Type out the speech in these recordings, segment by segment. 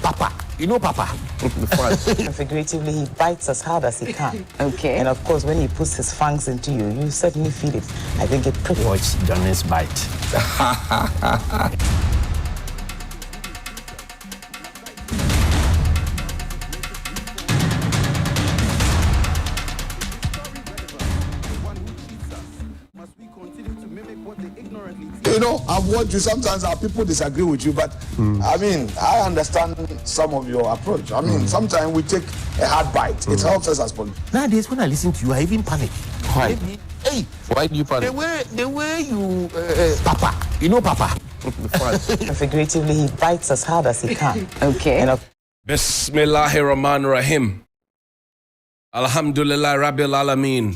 Papa. You know Papa. Figuratively, he bites as hard as he can. Okay. And of course, when he puts his fangs into you, you certainly feel it. I think it pretty Watch Johnny's bite. You know, I've watched you. Sometimes our people disagree with you, but I mean, I understand some of your approach. I mean, sometimes we take a hard bite. It helps us as politicians. Nowadays, when I listen to you, I even panic. Why? Hey, Why do you panic? the way you, Papa. You know Papa. Figuratively, he bites as hard as he can. Okay. And of Bismillahirrahmanirrahim. Alhamdulillah Rabbil Alameen.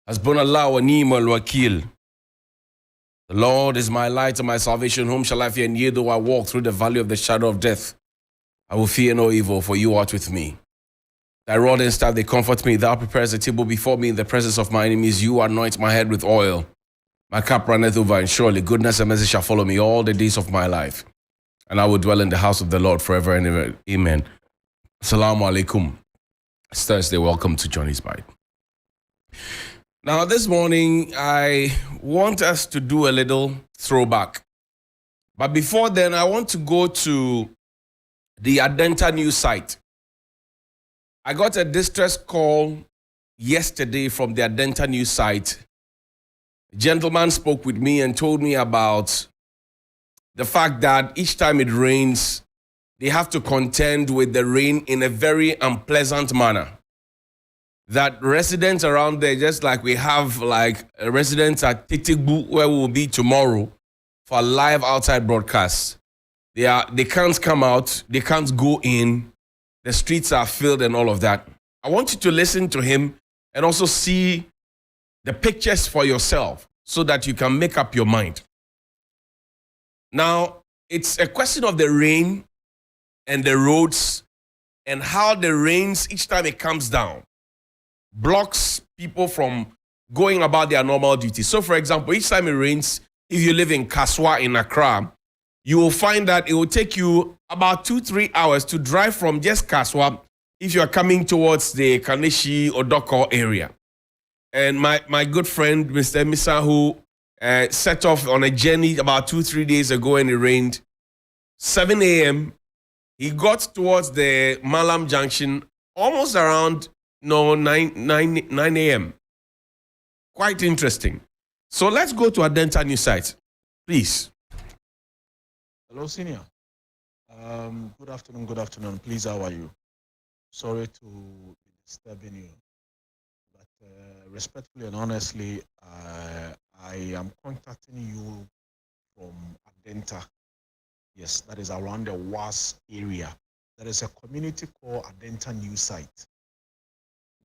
Hasbunallah wa ni'mal wakil. The Lord is my light and my salvation. Whom shall I fear? And yea, though I walk through the valley of the shadow of death, I will fear no evil, for you art with me. Thy rod and staff, they comfort me. Thou preparest a table before me in the presence of my enemies. You anoint my head with oil. My cup runneth over, and surely goodness and mercy shall follow me all the days of my life. And I will dwell in the house of the Lord forever and ever. Amen. Assalamu alaikum. It's Thursday. Welcome to Johnny's Bite. Now, this morning, I want us to do a little throwback. But before then, I want to go to the Adenta news site. I got a distress call yesterday from the Adenta news site. A gentleman spoke with me and told me about the fact that each time it rains, they have to contend with the rain in a very unpleasant manner. That residents around there, just like we have like residents at Titigbu, where we will be tomorrow for a live outside broadcast. They can't come out, they can't go in, the streets are filled and all of that. I want you to listen to him and also see the pictures for yourself so that you can make up your mind. Now, it's a question of the rain and the roads and how the rains, each time it comes down, blocks people from going about their normal duties. So, for example, each time it rains, if you live in Kaswa in Accra, you will find that it will take you about 2-3 hours to drive from just Kaswa if you are coming towards the Kaneshi or Doko area. And my good friend, Mr. Misa, who set off on a journey about 2-3 days ago and it rained, 7 a.m., he got towards the Malam Junction almost around 9 a.m. Quite interesting. So let's go to Adenta news site, please. Hello, Senior. Good afternoon. Please, how are you? Sorry to be disturbing you. But respectfully and honestly, I am contacting you from Adenta. Yes, that is around the WAS area. There is a community called Adenta news site.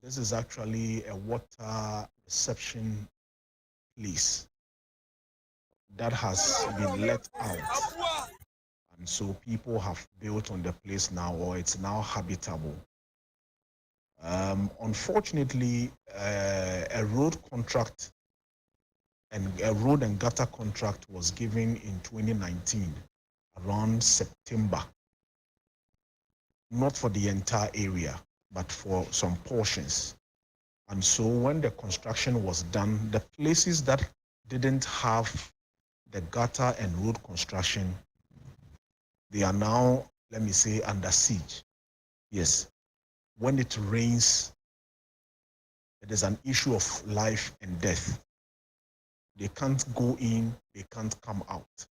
This is actually a water reception place that has been let out. And so people have built on the place now, or it's now habitable. Unfortunately, a road and gutter contract was given in 2019, around September. Not for the entire area, but for some portions. And so when the construction was done, the places that didn't have the gutter and road construction, they are now, let me say, under siege. Yes, when it rains, it is an issue of life and death. They can't go in, they can't come out.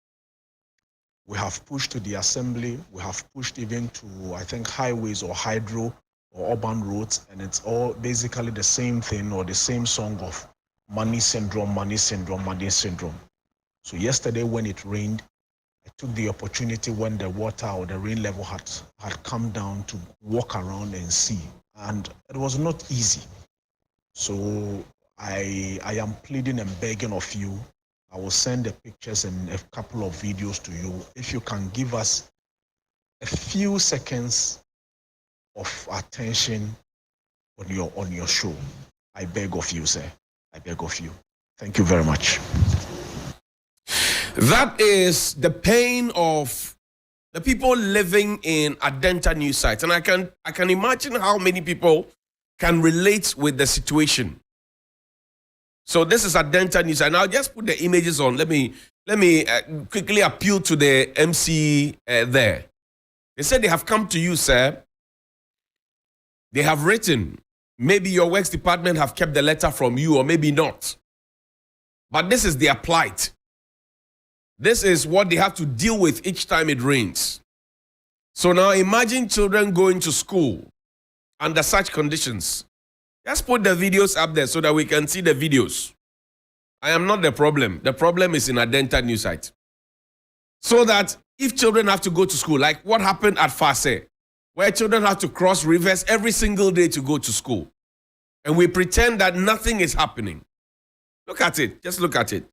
We have pushed to the assembly, we have pushed even to, I think, highways or hydro or urban roads, and it's all basically the same thing or the same song of money syndrome, money syndrome, money syndrome. So yesterday when it rained, I took the opportunity when the water or the rain level had come down to walk around and see. And it was not easy. So I am pleading and begging of you. I will send the pictures and a couple of videos to you. If you can give us a few seconds of attention on your show, I beg of you, sir. I beg of you. Thank you very much. That is the pain of the people living in Adenta news site, and I can imagine how many people can relate with the situation. So this is Adenta news, and I'll just put the images on. Let me quickly appeal to the MC there. They said they have come to you, sir. They have written. Maybe your works department have kept the letter from you, or maybe not. But this is their plight. This is what they have to deal with each time it rains. So now imagine children going to school under such conditions. Just put the videos up there so that we can see the videos. I am not the problem. The problem is in Adenta news site. So that if children have to go to school, like what happened at Fase, where children have to cross rivers every single day to go to school, and we pretend that nothing is happening. Look at it. Just look at it.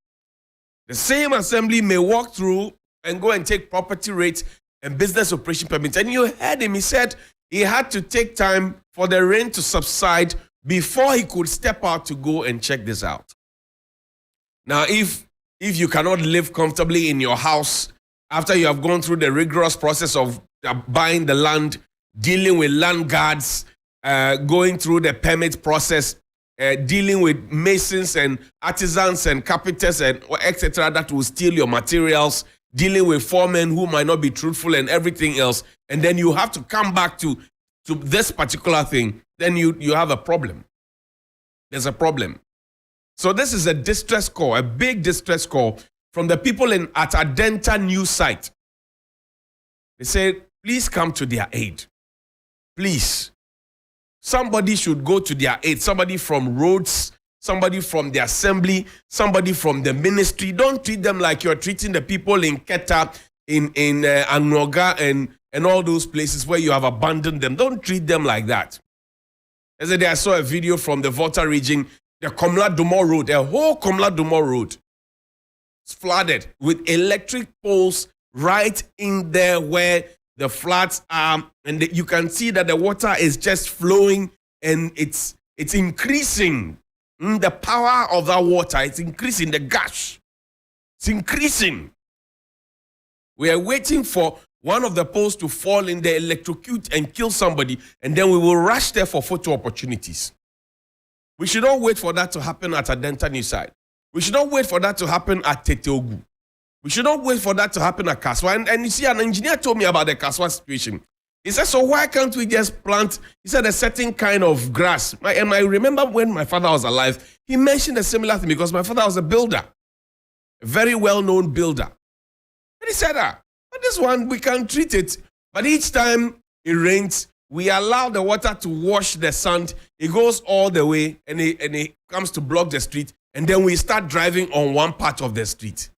The same assembly may walk through and go and take property rates and business operation permits. And you heard him. He said he had to take time for the rain to subside before he could step out to go and check this out. Now, if you cannot live comfortably in your house after you have gone through the rigorous process of buying the land, dealing with land guards, going through the permit process, dealing with masons and artisans and carpenters and etc. that will steal your materials, dealing with foremen who might not be truthful and everything else, and then you have to come back to this particular thing, then you have a problem. There's a problem. So this is a distress call, a big distress call from the people at Adenta news site. They said, please come to their aid. Please. Somebody should go to their aid. Somebody from roads, somebody from the assembly, somebody from the ministry. Don't treat them like you're treating the people in Keta, in Anoga, and all those places where you have abandoned them. Don't treat them like that. Yesterday, I saw a video from the Volta region, the Komla Dumo Road, a whole Komla Dumo Road. It's flooded with electric poles right in there where the floods are, and you can see that the water is just flowing, and it's increasing. The power of that water, it's increasing, the gush. It's increasing. We are waiting for one of the poles to fall in there, electrocute and kill somebody, and then we will rush there for photo opportunities. We should not wait for that to happen at Adenta news site. We should not wait for that to happen at Teteogu. We should not wait for that to happen at Kaswa. And you see, an engineer told me about the Kaswa situation. He said, so why can't we just plant, he said, a certain kind of grass? And I remember when my father was alive, he mentioned a similar thing because my father was a builder, a very well-known builder. And he said, but this one, we can treat it. But each time it rains, we allow the water to wash the sand. It goes all the way and it comes to block the street. And then we start driving on one part of the street.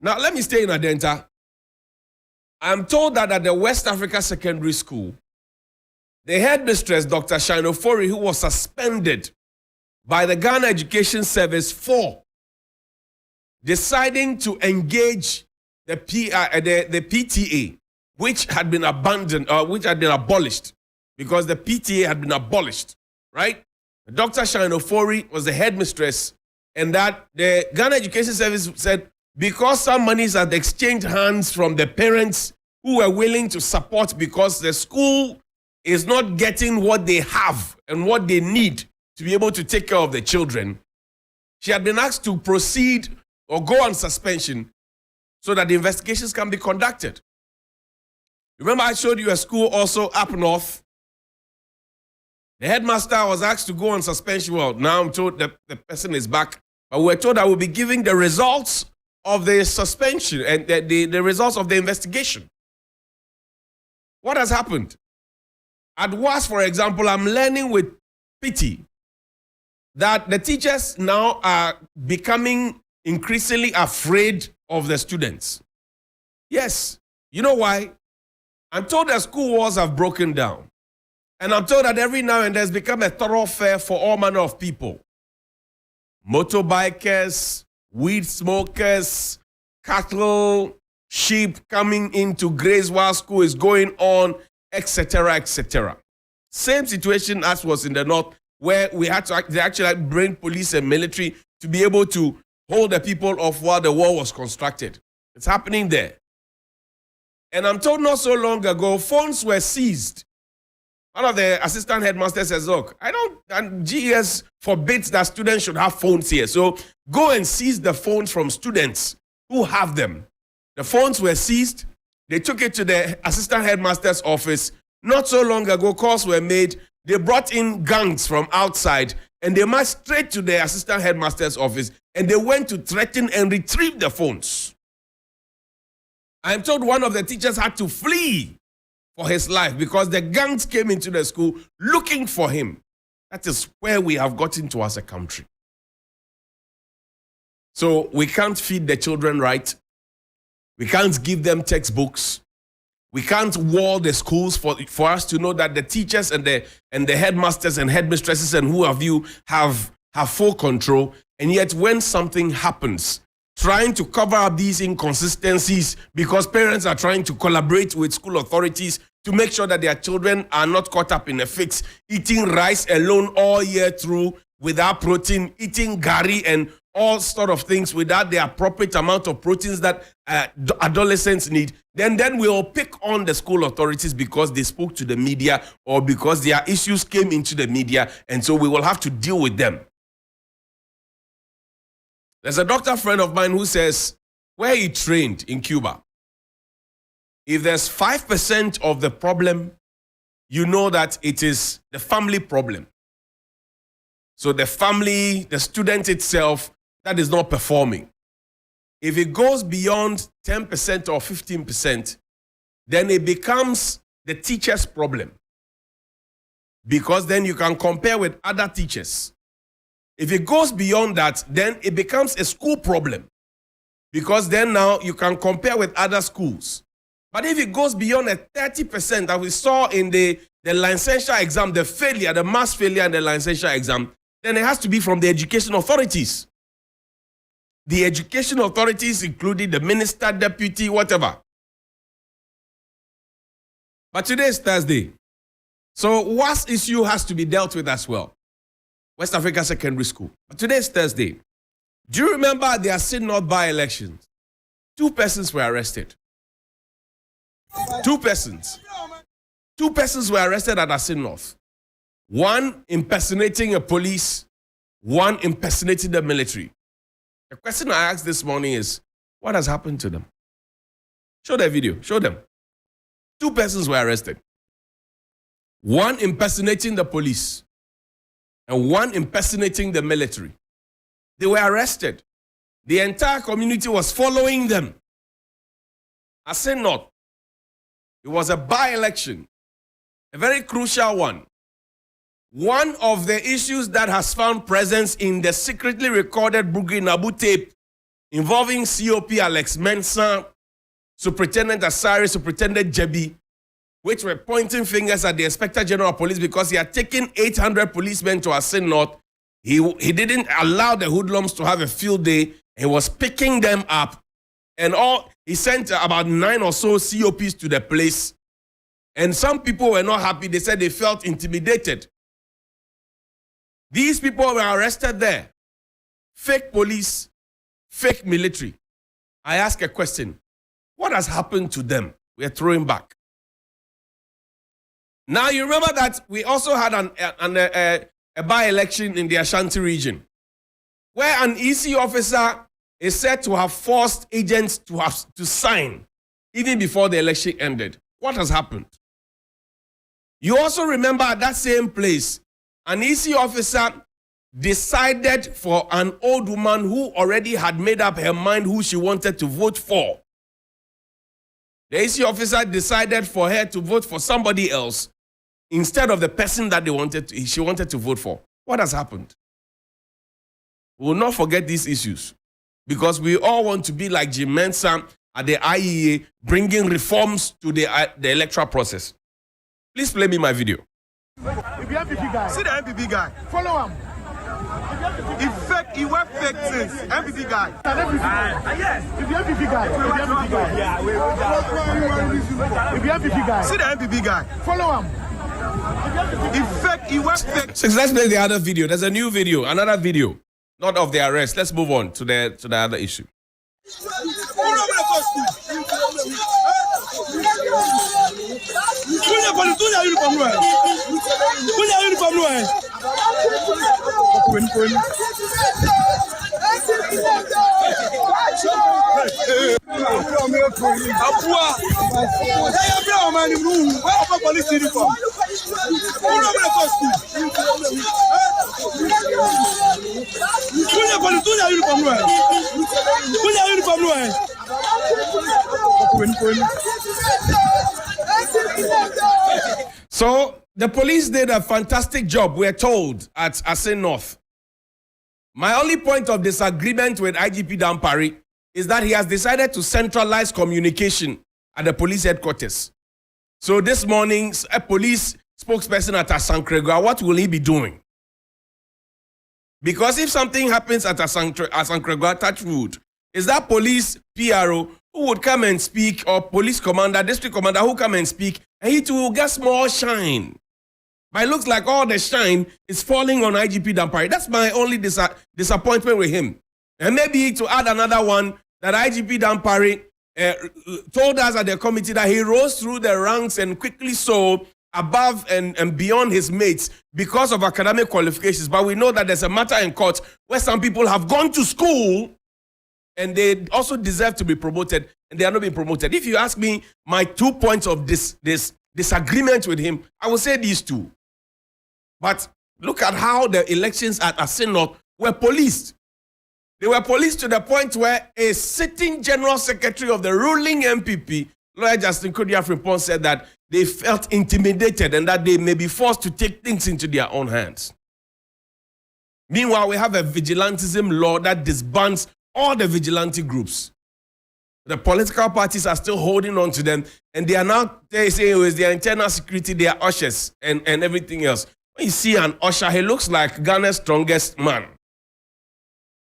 Now, let me stay in Adenta. I'm told that at the West Africa Secondary School, the headmistress, Dr. Shinofori, who was suspended by the Ghana Education Service for deciding to engage the PTA, which had been abandoned, which had been abolished, because the PTA had been abolished, right? Dr. Shinofori was the headmistress, and that the Ghana Education Service said, because some monies had exchanged hands from the parents who were willing to support because the school is not getting what they have and what they need to be able to take care of the children, she had been asked to proceed or go on suspension so that the investigations can be conducted. Remember, I showed you a school also up north. The headmaster was asked to go on suspension. Well, now I'm told that the person is back, but we're told that we'll be giving the results of the suspension and the results of the investigation. What has happened? At WAS, for example, I'm learning with pity that the teachers now are becoming increasingly afraid of the students. Yes. You know why? I'm told that school walls have broken down. And I'm told that every now and then it's become a thoroughfare for all manner of people. Motorbikers, weed smokers, cattle, sheep coming into graze while school is going on, etc., etc. Same situation as was in the north, where we had to they actually bring police and military to be able to hold the people off while the wall was constructed. It's happening there. And I'm told not so long ago, phones were seized. One of the assistant headmasters says, look, and GES forbids that students should have phones here. So go and seize the phones from students who have them. The phones were seized. They took it to the assistant headmaster's office. Not so long ago, calls were made. They brought in gangs from outside and they marched straight to the assistant headmaster's office and they went to threaten and retrieve the phones. I'm told one of the teachers had to flee for his life because the gangs came into the school looking for him. That is where we have gotten to as a country. So we can't feed the children right. We can't give them textbooks. We can't wall the schools for us to know that the teachers and the headmasters and headmistresses and who have you have full control. And yet when something happens, trying to cover up these inconsistencies because parents are trying to collaborate with school authorities to make sure that their children are not caught up in a fix, eating rice alone all year through without protein, eating gari and all sort of things without the appropriate amount of proteins that adolescents need, then we'll pick on the school authorities because they spoke to the media or because their issues came into the media, and so we will have to deal with them. There's a doctor friend of mine who says where he trained in Cuba, if there's 5% of the problem, you know that it is the family problem. So the family, the student itself, that is not performing. If it goes beyond 10% or 15%, then it becomes the teacher's problem. Because then you can compare with other teachers. If it goes beyond that, then it becomes a school problem. Because then now you can compare with other schools. But if it goes beyond a 30% that we saw in the licensure exam, the failure, the mass failure in the licensure exam, then it has to be from the education authorities. The education authorities, including the minister, deputy, whatever. But today is Thursday. So WAS issue has to be dealt with as well. West Africa Secondary School. But today is Thursday. Do you remember the Asin North by-elections? 2 persons were arrested. 2 persons. 2 persons were arrested at Asin North. One impersonating a police, one impersonating the military. The question I asked this morning is, what has happened to them? Show the video. Show them. 2 persons were arrested. One impersonating the police and one impersonating the military. They were arrested. The entire community was following them. I say not. It was a by-election, a very crucial one. One of the issues that has found presence in the secretly recorded Bugri Nabu tape involving COP Alex Mensah, Superintendent Asari, Superintendent Jebi, which were pointing fingers at the Inspector General of Police because he had taken 800 policemen to Asin North. He didn't allow the hoodlums to have a field day. He was picking them up. And he sent about 9 or so COPs to the place. And some people were not happy. They said they felt intimidated. These people were arrested there. Fake police, fake military. I ask a question. What has happened to them? We are throwing back. Now, you remember that we also had a by-election in the Ashanti region where an EC officer is said to have forced agents to sign even before the election ended. What has happened? You also remember at that same place, an EC officer decided for an old woman who already had made up her mind who she wanted to vote for. The EC officer decided for her to vote for somebody else instead of the person that she wanted to vote for. What has happened? We will not forget these issues because we all want to be like Jim Mensah at the IEA, bringing reforms to the electoral process. Please play me my video. If you MPP guy, see the MPP guy, follow him. He work fake things. MPP guy. Yes. If you MPP guy, if you MPP guy, see the MPP guy, follow him. He work fake. So let's play the other video. There's a new video, another video, not of the arrest. Let's move on to the other issue. So the police did a fantastic job, we're told, at Asin North. My only point of disagreement with IGP Dampari is that he has decided to centralize communication at the police headquarters. So this morning, a police spokesperson at Asankregua, what will he be doing? Because if something happens at Asankregua, touch wood, is that police PRO who would come and speak, or police commander, district commander who come and speak, and he too will get small shine. But it looks like all the shine is falling on IGP Dampari. That's my only disappointment with him. And maybe to add another one, that IGP Dampari told us at the committee that he rose through the ranks and quickly so above and beyond his mates because of academic qualifications. But we know that there's a matter in court where some people have gone to school and they also deserve to be promoted, and they are not being promoted. If you ask me my 2 points of this disagreement with him, I will say these two. But look at how the elections at Asin North were policed. They were policed to the point where a sitting general secretary of the ruling MPP, Lawyer Justin Kodia-Frimpong, said that they felt intimidated and that they may be forced to take things into their own hands. Meanwhile, we have a vigilantism law that disbands all the vigilante groups. The political parties are still holding on to them, and they are now saying it's their internal security, their ushers, and everything else. When you see an usher, he looks like Ghana's strongest man.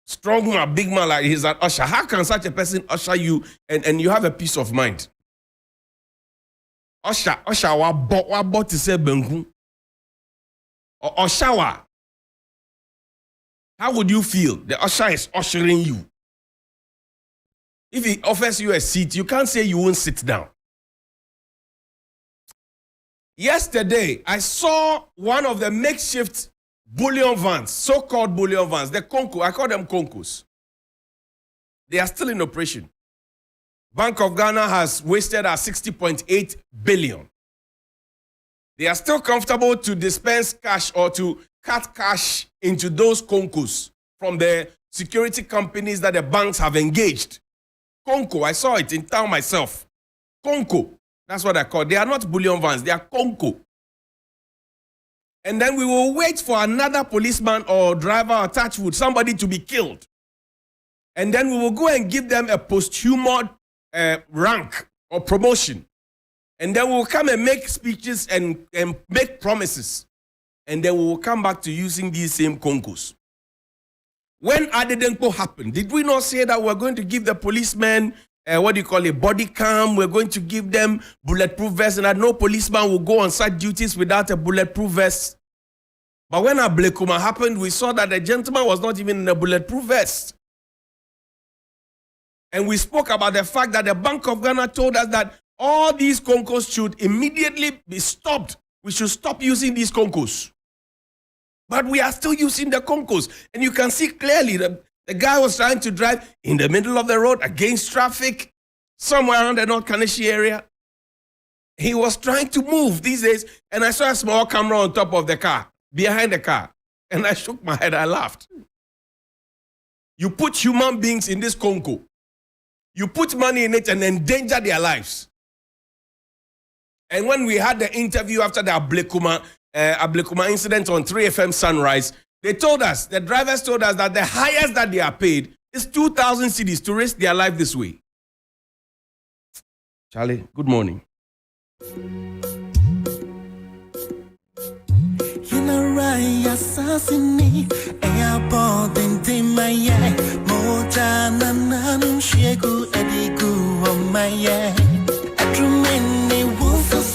Strong man, big man, like he's an usher. How can such a person usher you and you have a peace of mind? Usher wa bought to say bengu. Or usher. How would you feel? The usher is ushering you. If he offers you a seat, you can't say you won't sit down. Yesterday, I saw one of the makeshift bullion vans, so-called bullion vans, the Conco, I call them Concos. They are still in operation. Bank of Ghana has wasted our 60.8 billion. They are still comfortable to dispense cash or to cut cash into those Concos from the security companies that the banks have engaged. Conco, I saw it in town myself. Conco, that's what I call. They are not bullion vans, they are Conco. And then we will wait for another policeman or driver or touchwood, somebody to be killed. And then we will go and give them a posthumous rank or promotion. And then we will come and make speeches and make promises. And then we will come back to using these same Concos. When Adenta happened, did we not say that we're going to give the policemen, body cam? We're going to give them bulletproof vests, and that no policeman will go on such duties without a bulletproof vest. But when Ablekuma happened, we saw that the gentleman was not even in a bulletproof vest. And we spoke about the fact that the Bank of Ghana told us that all these Concos should immediately be stopped. We should stop using these Concos. But we are still using the Concos. And you can see clearly that the guy was trying to drive in the middle of the road against traffic, somewhere around the North Kaneshie area. He was trying to move these days, and I saw a small camera on top of the car, behind the car. And I shook my head, I laughed. You put human beings in this Conco. You put money in it and endanger their lives. And when we had the interview after the Ablekuma incident on 3FM Sunrise, they told us, the drivers told us that the highest that they are paid is 2,000 cedis to risk their life this way. Charlie, good morning. Moja na nanum shegu edigu o maye.